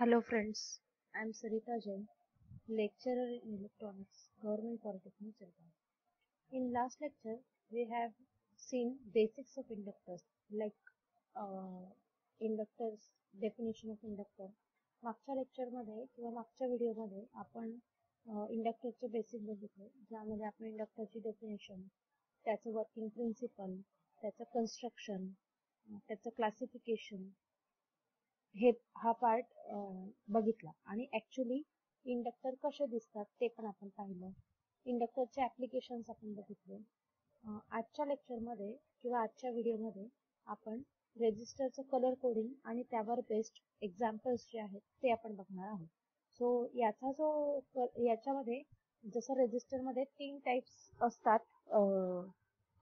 Hello friends, I am Sarita Jain, lecturer in electronics, Government Polytechnic, Jalgaon. In last lecture, we have seen basics of inductors like inductors, definition of inductor. मागच्या लेक्चरमध्ये किंवा मागच्या व्हिडिओमध्ये आपण इंडक्टरचे basic बघितले, ज्यामध्ये आपण इंडक्टरची डेफिनेशन, त्याचं वर्किंग प्रिन्सिपल, त्याचं कन्स्ट्रक्शन, त्याचं क्लासिफिकेशन हा पार्ट बघितला आणि ऍक्च्युली इंडक्टर कसे दिसतात ते पण आपण पाहिलं. इंडक्टरचे ऍप्लिकेशन्स आपण बघितले. आजच्या लेक्चरमध्ये किंवा आजच्या व्हिडिओमध्ये आपण रेजिस्टरचं कलर कोडिंग आणि त्यावर बेस्ड एक्झाम्पल्स जे आहेत ते आपण बघणार आहोत. सो याच्यामध्ये जसं रेजिस्टरमध्ये 3 टाइप्स असतात,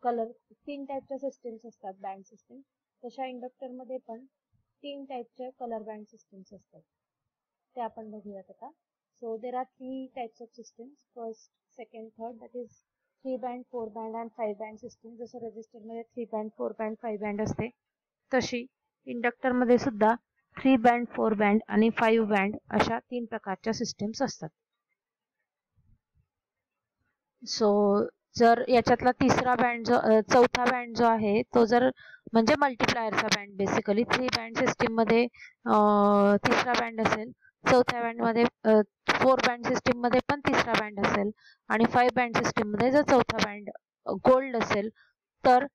कलर 3 टाइपच्या सिस्टीम्स असतात, बँड सिस्टीम, तशा इंडक्टरमध्ये पण 3 टाइपचे कलर बँड सिस्टीम्स असतात. ते आपण बघूयात आता. So there are 3 types of systems, first, second, third, that is 3 band, 4 band and 5 band system. जसं रेजिस्टरमध्ये 3 बँड, 4 बँड, 5 बँड असते, तशी इंडक्टरमध्ये सुद्धा 3 बँड, 4 बँड आणि 5 बँड अशा 3 प्रकारच्या सिस्टीम्स असतात. सो जर याच्यातला चौथा बँड जो आहे तो जर म्हणजे मल्टिप्लायरचा बँड, बेसिकली 3 बँड सिस्टीम मध्ये तिसरा बँड असेल, चौथ्या बँड मध्ये 4 बँड सिस्टीम मध्ये पण तिसरा बँड असेल आणि 5 बँड सिस्टीम मध्ये जर चौथा बँड गोल्ड असेल तर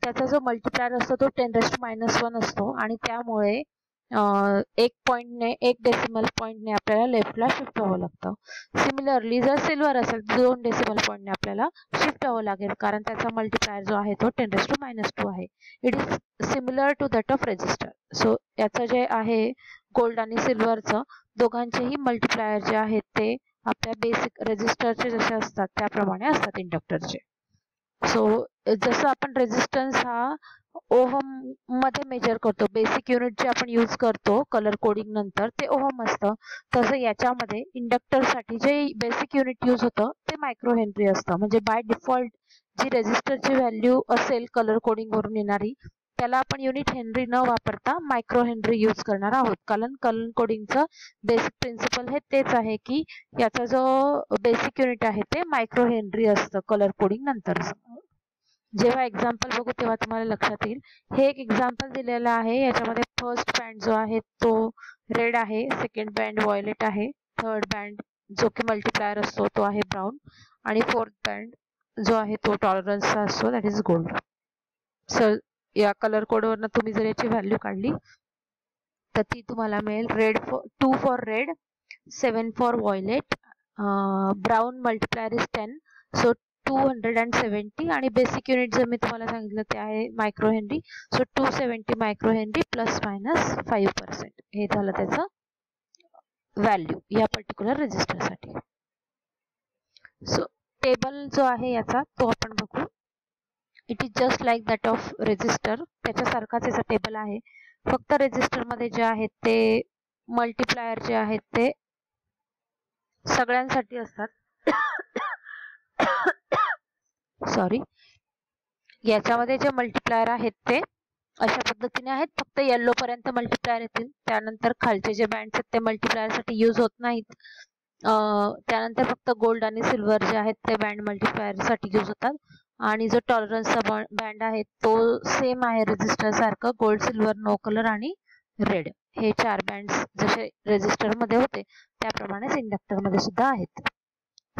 त्याचा जो मल्टिप्लायर असतो तो 10⁻⁻1 असतो आणि त्यामुळे 1 डेसिमल पॉइंटने आपल्याला लेफ्टला शिफ्ट व्हावं लागतं. सिमिलरली जर सिल्वर असेल 2 डेसिमल पॉइंटने आपल्याला शिफ्ट व्हावं लागेल, कारण त्याचा मल्टिप्लायर जो आहे तो 10⁻⁻2 आहे. It is similar to that of resistor. So याचं जे आहे गोल्ड आणि सिल्वरचं दोघांचेही मल्टिप्लायर जे आहेत ते आपल्या बेसिक रेजिस्टरचे जसे असतात त्याप्रमाणे असतात इंडक्टरचे. सो जसं आपण रेजिस्टन्स हा ओहम मध्ये मेजर करतो, बेसिक युनिट जे आपण यूज करतो कलर कोडिंग नंतर ते ओहम असतं, तसं याच्यामध्ये इंडक्टरसाठी जे बेसिक युनिट यूज होतं ते मायक्रो हेनरी असतं. म्हणजे बाय डिफॉल्ट जी रेजिस्टरची व्हॅल्यू असेल कलर कोडिंग वरून येणारी, त्याला आपण युनिट हेनरी न वापरता मायक्रो हेनरी यूज करणार आहोत, कारण कलर कोडिंगचं बेसिक प्रिन्सिपल हे तेच आहे की याचा जो बेसिक युनिट आहे ते मायक्रो हेनरी असतं कलर कोडिंग नंतर. जेव्हा एक्झाम्पल बघू तेव्हा तुम्हाला लक्षात येईल. हे एक एक्झाम्पल दिलेलं आहे, याच्यामध्ये फर्स्ट बँड जो आहे तो रेड आहे, सेकंड बँड व्हायोलेट आहे, थर्ड बँड जो की मल्टिप्लायर असतो तो आहे ब्राऊन आणि फोर्थ बँड जो आहे तो टॉलरन्सचा असतो, दॅट इज गोल्ड. सो या कलर कोडवरनं तुम्ही जर याची व्हॅल्यू काढली तर ती तुम्हाला मिळेल 2 for red, 7 for violet, brown multiplier is 10, so 270 आणि बेसिक युनिट जर मी तुम्हाला सांगितलं ते आहे micro Henry, so 270 micro Henry plus minus 5%. हे झालं त्याचं व्हॅल्यू या पर्टिक्युलर रेजिस्टरसाठी. सो टेबल जो आहे याचा तो आपण बघू. It is just like that of register, त्याच्यासारखाच याचा टेबल आहे, फक्त रेजिस्टरमध्ये जे आहेत ते मल्टिप्लायर जे आहेत ते सगळ्यांसाठी असतात. सॉरी, याच्यामध्ये जे मल्टिप्लायर आहेत ते अशा पद्धतीने आहेत, फक्त येल्लो पर्यंत मल्टिप्लायर येतील, त्यानंतर खालचे जे बँड्स आहेत ते मल्टिप्लायर साठी यूज होत नाहीत, त्यानंतर फक्त गोल्ड आणि सिल्वर जे आहेत ते बँड मल्टिप्लायर साठी यूज होतात आणि जो टॉलरन्सचा बँड आहे तो सेम आहे रेजिस्टर सारखं, गोल्ड, सिल्वर, नो कलर आणि रेड. हे 4 बँड्स जसे रेजिस्टर मध्ये होते त्याप्रमाणेच इंडक्टर मध्ये सुद्धा आहेत.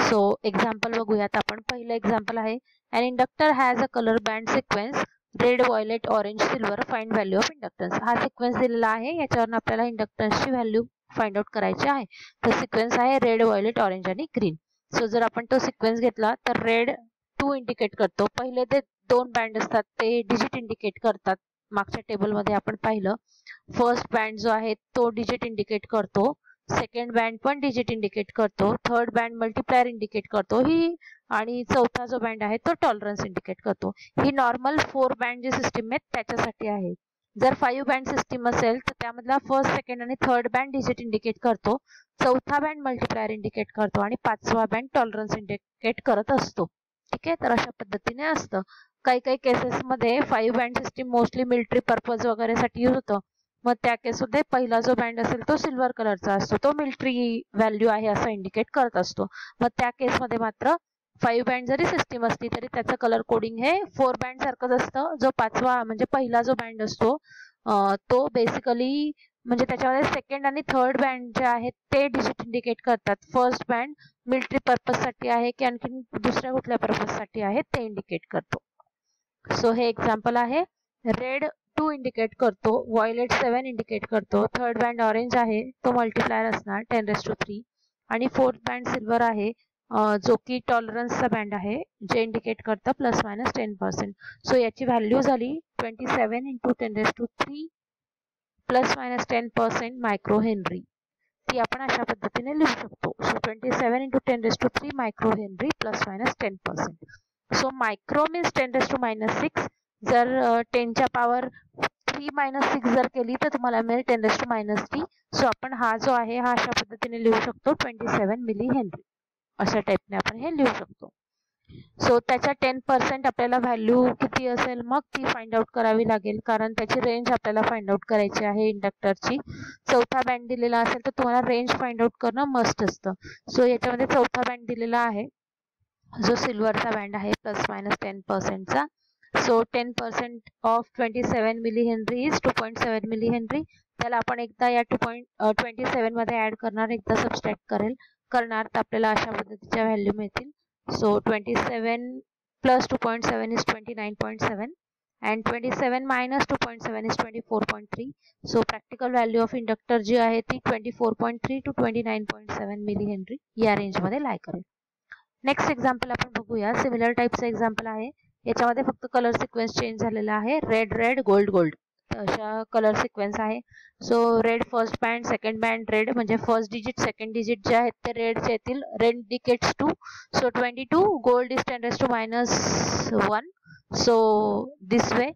सो एक्झाम्पल बघूयात आपण. पहिलं एक्झाम्पल आहे, an inductor has a color band sequence red, violet, orange, silver, find value of inductance. हा सिक्वेन्स दिलेला आहे, याच्यावरून आपल्याला इंडक्टन्सची व्हॅल्यू फाइंड आउट करायची आहे. तर सिक्वेन्स आहे रेड, व्हायोलेट, ऑरेंज आणि ग्रीन. सो जर आपण तो सिक्वेन्स घेतला तर रेड 2 इंडिकेट करतो, पहिले ते 2 बँड असतात ते डिजिट इंडिकेट करतात, मागच्या टेबलमध्ये आपण पाहिलं. फर्स्ट बँड जो आहे तो डिजिट इंडिकेट करतो, सेकंड बँड पण डिजिट इंडिकेट करतो, थर्ड बँड मल्टिप्लायर इंडिकेट करतो ही, आणि चौथा जो बँड आहे तो टॉलरन्स इंडिकेट करतो. ही नॉर्मल 4 बँड जी सिस्टीम आहे त्याच्यासाठी आहे. जर 5 बँड सिस्टीम असेल तर त्यामधला फर्स्ट, सेकंड आणि थर्ड बँड डिजिट इंडिकेट करतो, चौथा बँड मल्टिप्लायर इंडिकेट करतो आणि 5वा बँड टॉलरन्स इंडिकेट करत असतो. ठीक आहे, तर अशा पद्धतीने असतं. काही काही केसेसमध्ये 5 band system mostly military purpose वगैरे साठी यूज होतं, मग त्या केसमध्ये पहिला जो बँड असेल तो सिल्वर कलरचा असतो, तो मिलिटरी व्हॅल्यू आहे असं इंडिकेट करत असतो. मग त्या केसमध्ये मात्र 5 बँड जरी सिस्टीम असली तरी त्याचं कलर कोडिंग हे 4 बँड सारखंच असतं. जो पाचवा म्हणजे पहिला जो बँड असतो तो बेसिकली म्हणजे त्याच्यामध्ये सेकंड आणि थर्ड बँड जे आहेत ते डिजिट इंडिकेट करतात. फर्स्ट बँड मिलिटरी पर्पजसाठी आहे की आणखी दुसऱ्या कुठल्या पर्पजसाठी आहे ते इंडिकेट करतो. सो हे एक्झाम्पल आहे. रेड 2 इंडिकेट करतो, व्हायलेट 7 इंडिकेट करतो, थर्ड बँड ऑरेंज आहे तो मल्टिप्लायर असणार 10⁻³ आणि फोर्थ बँड सिल्वर आहे जो की टॉलरन्सचा बँड आहे जे इंडिकेट करतं ±10%. सो याची व्हॅल्यू झाली 27 × 10⁻³ ±10% मायक्रो हेनरी. ती आपण अशा पद्धतीने लिहू शकतो. So 27 × 10⁻³ micro Henry ±10%. So micro means 10⁻⁻6. जर 10च्या पॉवर 3-6 जर केली तर तुम्हाला मिळेल 10⁻³ सो आपण हा जो आहे हा अशा पद्धतीने लिहू शकतो 27 मिली हेनरी. अशा टाईपने आपण हे लिहू शकतो. सो त्याच्या 10% आपल्याला व्हॅल्यू किती असेल मग ती फाइंड आउट करावी लागेल, कारण त्याची रेंज आपल्याला फाइंड आउट करायची आहे इंडक्टरची. चौथा बँड दिलेला असेल तर तुम्हाला रेंज फाइंड आउट करणं मस्ट असतं. सो याच्यामध्ये चौथा बँड दिलेला आहे जो सिल्वरचा बँड आहे ±10%चा. So 10% of 27 milli henry is 2.7 milli henry. त्याला आपण एकदा या 2.27 मध्ये ऍड करणार, एकदा सबस्ट्रॅक्ट करणार तर आपल्याला अशा पद्धतीच्या व्हॅल्यू मिळतील. So 27 plus 2.7 is 29.7 and 27 minus 2.7 is 24.3. So practical value of inductor जी आहे ती 24.3 to 29.7 मिली हेनरी या रेंज मध्ये लाई करेल. नेक्स्ट एक्झाम्पल आपण बघूया. सिमिलर टाईपचं एक्झाम्पल आहे. याच्यामध्ये फक्त कलर सिक्वेन्स चेंज झालेला आहे. रेड रेड गोल्ड गोल्ड अशा कलर सिक्वेन्स आहे. So red first band, second band red म्हणजे फर्स्ट डिजिट सेकंड डिजिट जे आहेत ते रेडचे येतील. Red indicates 2. So 22 gold is 10⁻⁻1. So this way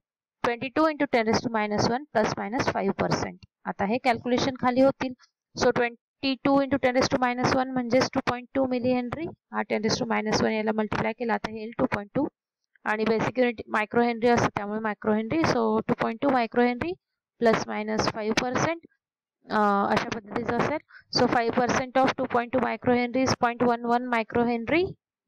22 × 10⁻⁻1 ±5%. आता हे कॅल्क्युलेशन खाली होतील. सो 22 × 10⁻⁻1 म्हणजेच 2.2 मिली हेनरी. हा 10⁻⁻1 याला मल्टिप्लाय केला तर येईल 2.2 आणि बेसिक युनिट मायक्रो हेनरी असतं त्यामुळे micro Henry. So 2.2 micro Henry ±5% अशा पद्धतीचं असेल. So 5% of 2.2 micro Henry is 0.11 micro Henry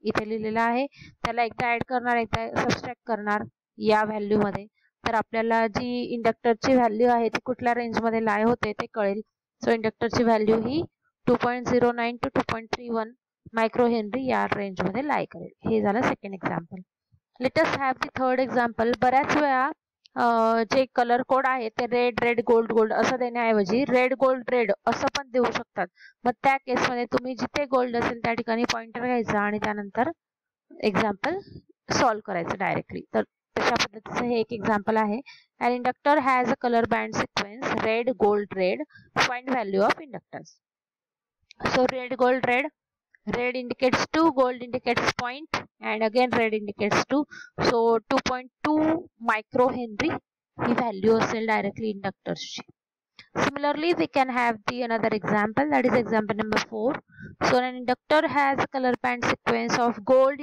इथे लिहिलेलं आहे. त्याला एकदा ऍड करणार, एकदा सबस्ट्रॅक्ट करणार या व्हॅल्यू मध्ये तर आपल्याला जी इंडक्टरची व्हॅल्यू आहे ती कुठल्या रेंजमध्ये लाई होते ते कळेल. सो इंडक्टरची value he 2.09 to 2.31 micro Henry या रेंजमध्ये लाई करेल. हे झालं second example. Let us have the third example. बऱ्याच वेळा जे कलर कोड आहे ते रेड रेड गोल्ड गोल्ड असं देण्याऐवजी रेड गोल्ड रेड असं पण देऊ शकतात. मग त्या केसमध्ये तुम्ही जिथे गोल्ड असेल त्या ठिकाणी पॉइंटर घ्यायचा आणि त्यानंतर एक्झाम्पल सॉल्व्ह करायचं डायरेक्टली. तर तशा पद्धतीचं हे एक एक्झाम्पल आहे. An inductor has a color band sequence red gold red. Find value of inductance. So red gold red. Red indicates 2, gold indicates 0, and again red indicates 2. So 2.2 micro henry he value असेल directly इंडक्टर्सची. Similarly, we can have the another example, that is example number 4. So an inductor has a color band sequence of gold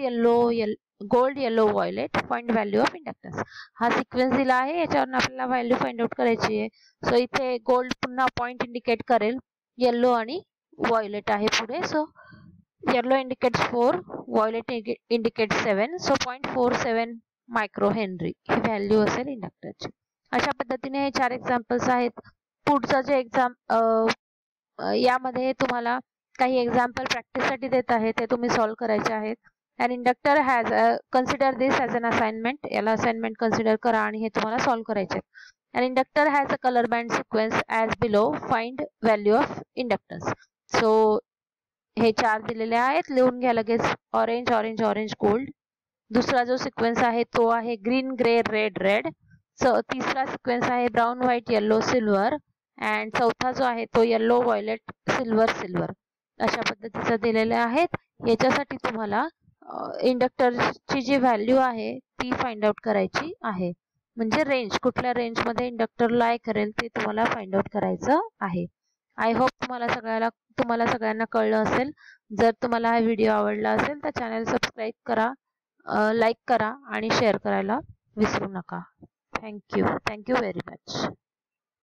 yellow violet. Find value of inductance. हा sequence दिला आहे, याच्यावरून आपल्याला value find out करायची आहे. So इथे gold पुन्हा point indicate करेल, येलो आणि व्हायोलेट आहे पुढे. So yellow indicates 4, violet indicates 7. So 0.47 micro henry ही व्हॅल्यू असेल इंडक्टरची. अशा पद्धतीने हे 4 एक्झाम्पल्स आहेत. पुढचं जे यामध्ये तुम्हाला काही एक्झाम्पल प्रॅक्टिससाठी देत आहे ते तुम्ही सॉल्व्ह करायचे आहेत. An inductor has consider this as an assignment. याला असाइनमेंट कन्सिडर करा आणि हे तुम्हाला सॉल्व्ह करायचे. An inductor has a color band sequence as below. Find value of inductance. So हे 4 दिलेले आहेत, लिहून घ्या लगेच. Orange orange orange gold. दुसरा जो सिक्वेन्स आहे तो आहे ग्रीन ग्रे रेड रेड. तिसरा सिक्वेन्स आहे brown white yellow silver. And चौथा जो आहे तो येल्लो व्हायोलेट सिल्वर सिल्वर. अशा पद्धतीचं दिलेले आहेत. याच्यासाठी तुम्हाला इंडक्टरची जी व्हॅल्यू आहे ती फाइंड आउट करायची आहे. म्हणजे रेंज कुठल्या रेंजमध्ये इंडक्टर लाई करेल ते तुम्हाला फाइंड आउट करायचं आहे. आय होप तुम्हाला सगळ्यांना कळलं असेल. जर तुम्हाला हा व्हिडिओ आवडला असेल तर चॅनल सबस्क्राईब करा, लाईक करा आणि शेअर करायला विसरू नका. Thank you very much.